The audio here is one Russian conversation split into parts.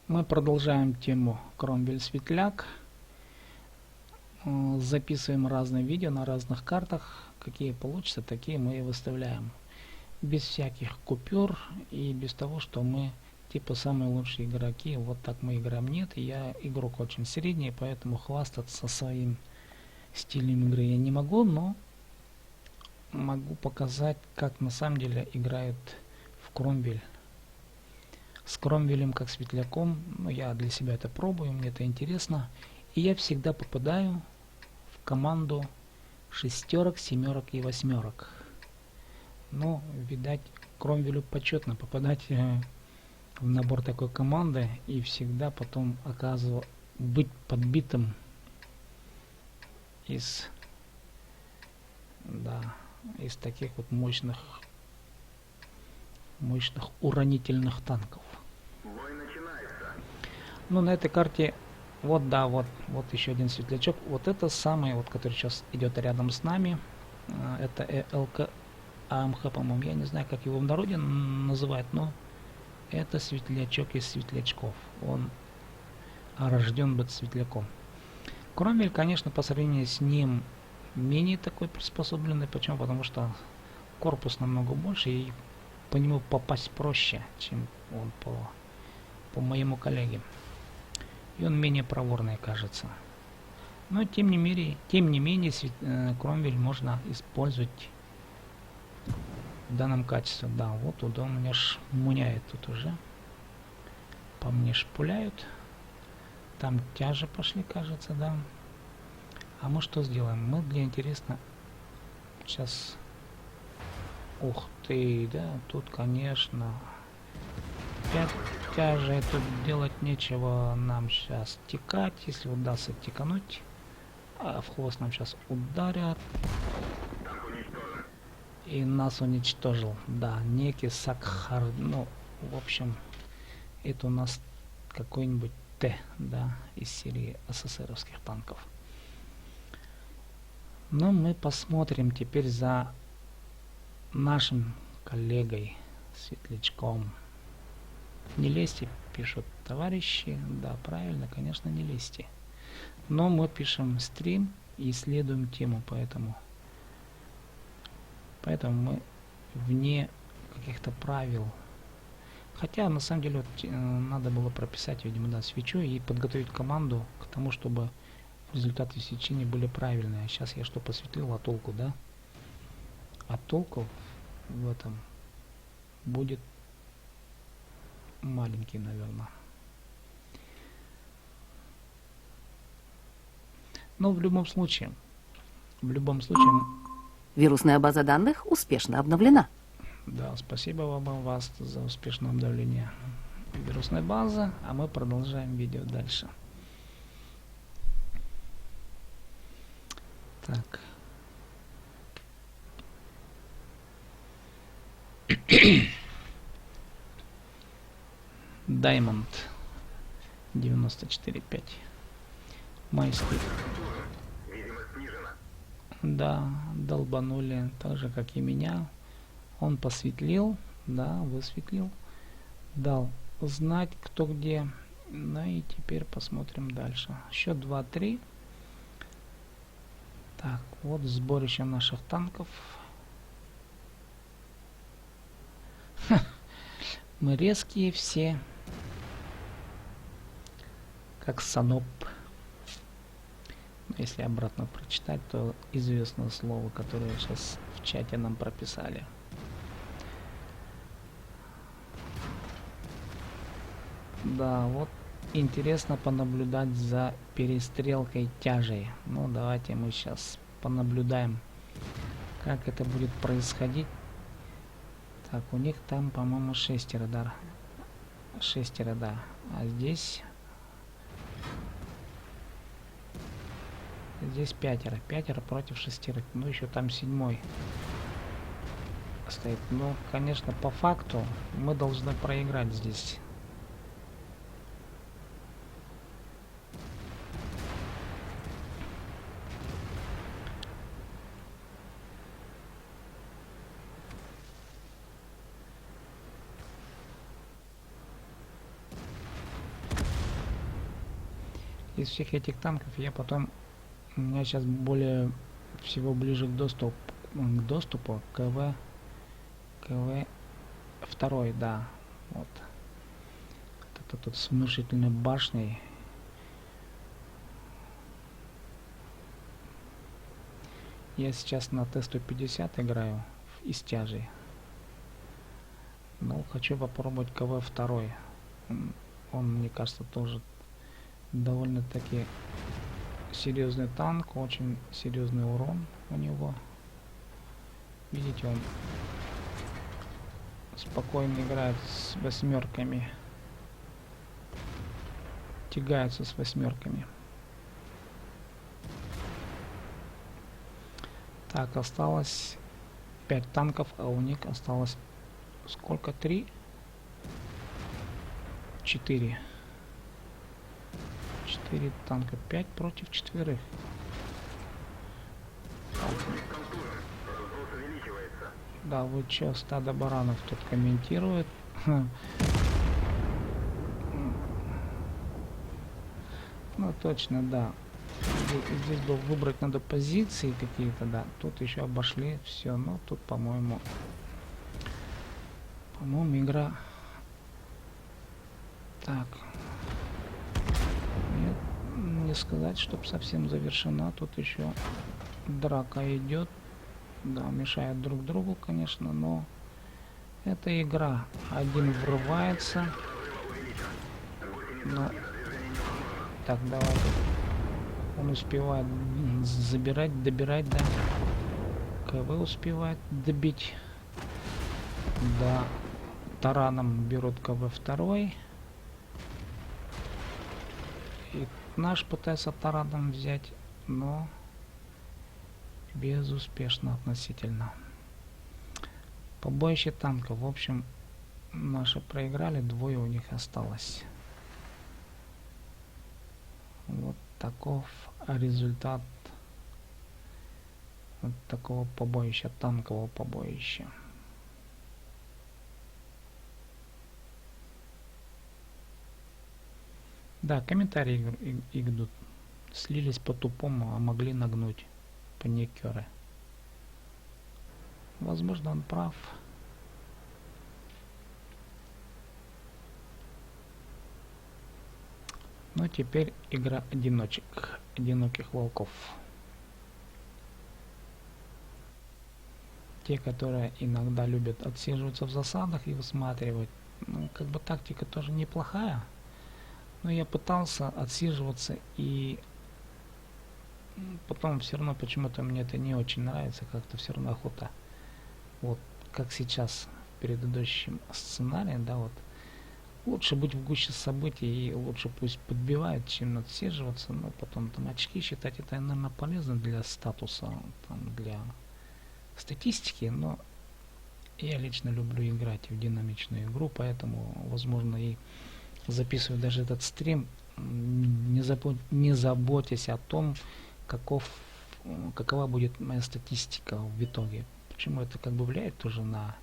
Мы продолжаем тему Кромвель-Светляк. Записываем разные видео на разных картах. Какие получатся, такие мы и выставляем. Без всяких купюр и без того, что мы типа самые лучшие игроки. Вот так мы играем. Нет, я игрок очень средний, поэтому хвастаться своим стилем игры я не могу, но могу показать, как на самом деле играют в Кромвель. С Кромвелем как светляком, я для себя это пробую, мне это интересно. И я всегда попадаю в команду шестерок, семерок и восьмерок. Но, видать, Кромвелю почетно попадать в набор такой команды и всегда потом быть подбитым из таких вот мощных уронительных танков. Ну, на этой карте вот еще один светлячок. Вот это самый, вот, который сейчас идет рядом с нами. Это ЛК АМХ, по-моему. Я не знаю, как его в народе называют, но это светлячок из светлячков. Он рожден быть светляком. Кромвель, конечно, по сравнению с ним менее такой приспособленный. Почему? Потому что корпус намного больше и по нему попасть проще, чем он по моему коллеге. И он менее проворный, кажется. Но тем не менее Кромвель можно использовать в данном качестве. Да, вот туда он меня шмуняет тут уже. По мне шпуляют. Там тяжи пошли, кажется, да. А мы что сделаем? Мы для интересно сейчас... Ух ты, да, тут, конечно... 5 тяжей, тут делать нечего, нам сейчас текать, если удастся текануть. А в хвост нам сейчас ударят. И нас уничтожил. Да, некий Сакхар. Ну, в общем, это у нас какой-нибудь Т, да, из серии СССРовских танков. Но мы посмотрим теперь за нашим коллегой, светлячком. Не лезьте, пишут товарищи. Да, правильно, конечно, не лезьте. Но мы пишем стрим и исследуем тему, поэтому мы вне каких-то правил. Хотя, на самом деле, вот, надо было прописать, видимо, да, свечу и подготовить команду к тому, чтобы результаты свечения были правильные. А сейчас я что посветлил, а толку, да? А толку в этом будет маленький, наверное. Но в любом случае... Вирусная база данных успешно обновлена. Да, спасибо вам вас за успешное обновление вирусной базы, а мы продолжаем видео дальше. Так. Diamond 94.5. Майский. Да, долбанули, так же как и меня. Он посветлил, да, высветлил, дал знать, кто где. Ну и теперь посмотрим дальше. Счет 2-3. Так, вот сборище наших танков. Мы резкие все, как Саноп. Если обратно прочитать, то известное слово, которое сейчас в чате нам прописали. Да, вот интересно понаблюдать за перестрелкой тяжей. Ну, давайте мы сейчас понаблюдаем, как это будет происходить. Так, у них там, по-моему, 6, да. 6, да. А здесь 5. 5 против 6. Ну, еще там 7 стоит. Ну, конечно, по факту мы должны проиграть здесь. из всех этих танков я потом, у меня сейчас более всего ближе к доступу КВ второй, да, вот это тут с внушительной башней. Я сейчас на Т-150 играю из тяжей. Но хочу попробовать КВ второй. Он, мне кажется, тоже довольно-таки серьезный танк, очень серьезный урон у него. Видите, он спокойно играет с восьмерками, тягается с восьмерками. Так, осталось 5 танков, а у них осталось сколько? 3? 4. 4 танка, 5 против 4. Да, вы чё, стадо баранов тут комментирует. Ну точно, да. Здесь был выбрать надо позиции какие-то, да. Тут еще обошли все, но тут, по-моему, игра. Так. Нет, не сказать, чтобы совсем завершена. Тут еще драка идет. Да, мешают друг другу, конечно, но это игра. Один врывается. Но так, давай. Он успевает забирать, добирать, да. КВ успевает добить. Да. Тараном берут КВ второй. И наш пытается тараном взять, но безуспешно относительно. Побоище танков. В общем, наши проиграли, 2 у них осталось. Вот таков результат вот такого побоища, танкового побоища. Да, комментарии идут. Слились по-тупому, а могли нагнуть паникеры. Возможно, он прав. Но теперь игра одиноких волков. Те, которые иногда любят отсиживаться в засадах и высматривать. Ну, как бы тактика тоже неплохая. Но я пытался отсиживаться, и потом все равно почему-то мне это не очень нравится, как-то все равно охота. Вот как сейчас в предыдущем сценарии, да, вот. Лучше быть в гуще событий, и лучше пусть подбивают, чем отсиживаться, но потом там очки считать, это, наверное, полезно для статуса, там, для статистики, но я лично люблю играть в динамичную игру, поэтому, возможно, и записываю даже этот стрим, не заботясь о том, какова будет моя статистика в итоге. Почему это как бы влияет тоже на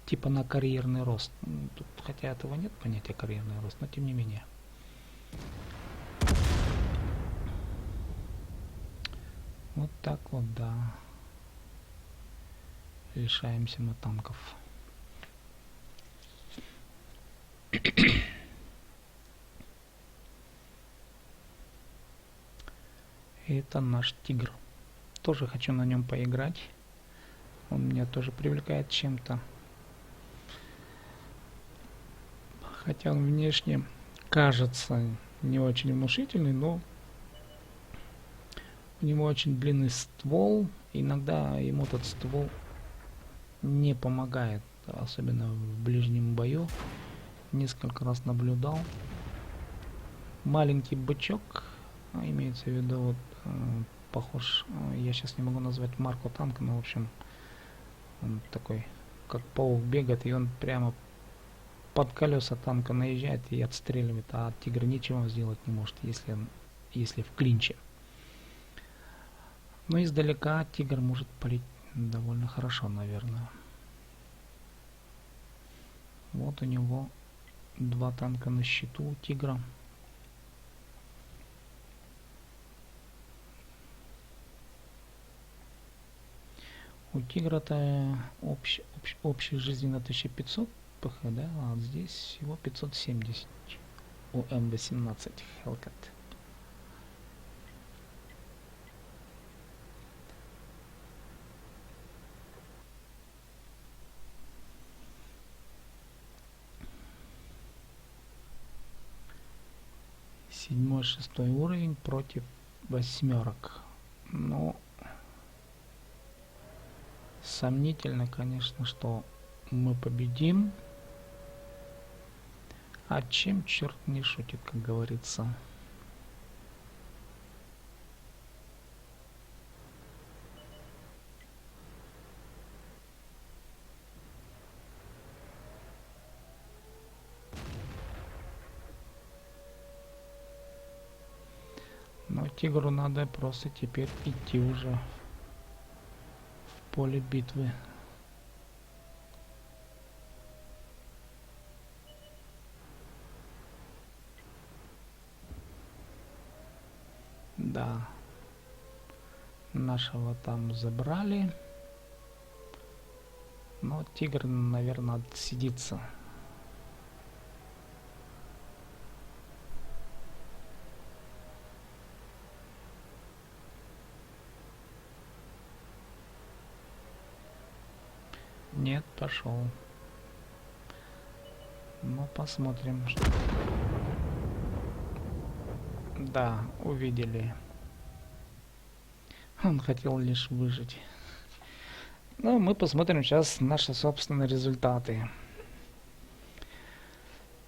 типа на карьерный рост. Тут, хотя этого нет понятия карьерный рост, но тем не менее. Вот так вот, да. Лишаемся мы танков. Это наш тигр. Тоже хочу на нем поиграть. Он меня тоже привлекает чем-то. Хотя он внешне кажется не очень внушительный, но у него очень длинный ствол. Иногда ему этот ствол не помогает, особенно в ближнем бою. Несколько раз наблюдал. Маленький бычок, имеется в виду, вот, похож, я сейчас не могу назвать марку танка, но в общем он такой, как паук, бегает, и он прямо под колеса танка наезжает и отстреливает, а тигр ничего сделать не может, если в клинче. Но издалека тигр может палить довольно хорошо, наверное. Вот у него 2 танка на счету у тигра. У тигра-то общей жизни на 1500 ПХ, да? А вот здесь всего 570 у М18 Hellcat. Седьмой, шестой уровень против восьмерок. Ну, сомнительно, конечно, что мы победим. А чем черт не шутит, как говорится. Но тигру надо просто теперь идти уже в поле битвы. Да. Нашего там забрали. Но тигр, наверное, отсидится. Нет, пошел. Ну, посмотрим. Да, увидели. Он хотел лишь выжить. Ну, мы посмотрим сейчас наши собственные результаты.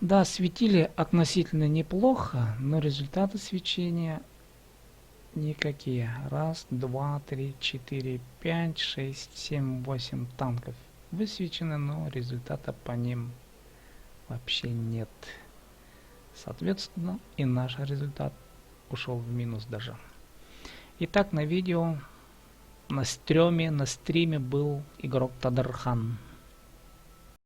Да, светили относительно неплохо, но результаты свечения никакие. Раз, два, три, четыре, пять, шесть, семь, восемь танков высвечены, но результата по ним вообще нет. Соответственно, и наш результат ушел в минус даже. Итак, на видео, на стриме был игрок Тадархан.